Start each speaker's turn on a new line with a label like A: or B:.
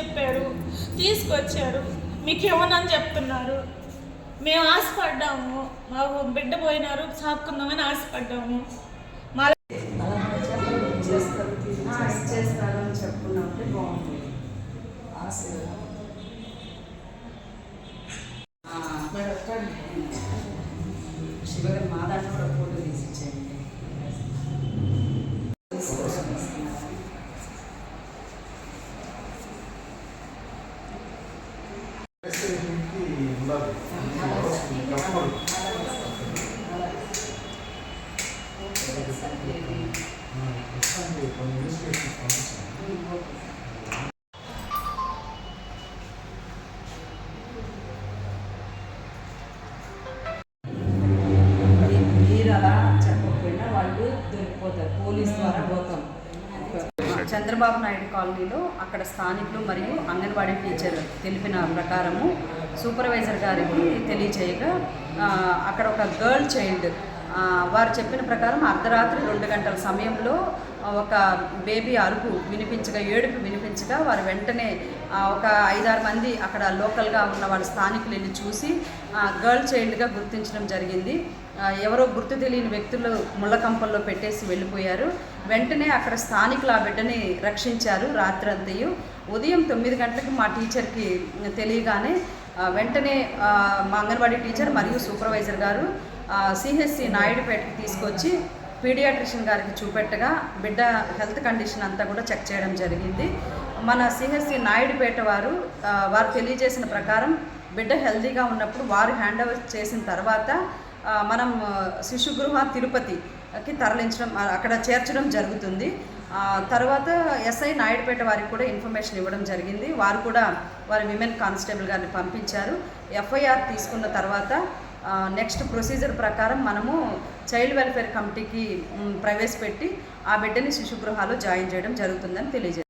A: చెప్పారు, తీసుకొచ్చారు. మీకు ఇవ్వనని చెప్తున్నారు. మేము ఆశపడ్డాము, మా బిడ్డ పోయినారు, సాక్కుందామని ఆశపడ్డాము.
B: చేస్తారని చెప్పుకున్నట్టే బాగుంది. శివగారు మా దాంట్లో కూడా ఫోటో తీసి ఇచ్చేయండి. మీరు అలా చెప్పకపోయినా వాళ్ళు దొరికిపోతారు, పోలీస్ ద్వారా పోతాం. చంద్రబాబు నాయుడు కాలనీలో అక్కడ స్థానికులు మరియు అంగన్వాడీ టీచర్ తెలిపిన ప్రకారము సూపర్వైజర్ గారికి తెలియచేయగా అక్కడ ఒక గర్ల్ చైల్డ్ వారు చెప్పిన ప్రకారం అర్ధరాత్రి 2 గంటల సమయంలో ఒక బేబీ అరుపు వినిపించగా, ఏడుపు వినిపించగా వారు వెంటనే ఒక 5-6 మంది అక్కడ లోకల్గా ఉన్న వాళ్ళ స్థానికులు వెళ్ళి చూసి గర్ల్ చైల్డ్గా గుర్తించడం జరిగింది. ఎవరో గుర్తు తెలియని వ్యక్తులు ముళ్ళకంపల్లో పెట్టేసి వెళ్ళిపోయారు. వెంటనే అక్కడ స్థానికులు ఆ బిడ్డని రక్షించారు. రాత్రంతయు ఉదయం 9 గంటలకు మా టీచర్కి తెలియగానే వెంటనే మా అంగన్వాడీ టీచర్ మరియు సూపర్వైజర్ గారు సిహెచ్సి నాయుడుపేటకి తీసుకొచ్చి పీడియాట్రిషియన్ గారికి చూపెట్టగా బిడ్డ హెల్త్ కండిషన్ అంతా కూడా చెక్ చేయడం జరిగింది. మన సిహెచ్సి నాయుడుపేట వారు తెలియజేసిన ప్రకారం బిడ్డ హెల్తీగా ఉన్నప్పుడు వారు హ్యాండ్ ఓవర్ చేసిన తర్వాత మనం శిశుగృహ తిరుపతికి తరలించడం, అక్కడ చేర్చడం జరుగుతుంది. తర్వాత ఎస్ఐ నాయుడుపేట వారికి కూడా ఇన్ఫర్మేషన్ ఇవ్వడం జరిగింది. వారు కూడా వారి విమెన్ కానిస్టేబుల్ గారిని పంపించారు. ఎఫ్ఐఆర్ తీసుకున్న తర్వాత నెక్స్ట్ ప్రొసీజర్ ప్రకారం మనము చైల్డ్ వెల్ఫేర్ కమిటీకి ప్రవేశపెట్టి ఆ బిడ్డని శిశుగృహాలో జాయిన్ చేయడం జరుగుతుందని తెలియజేస్తారు.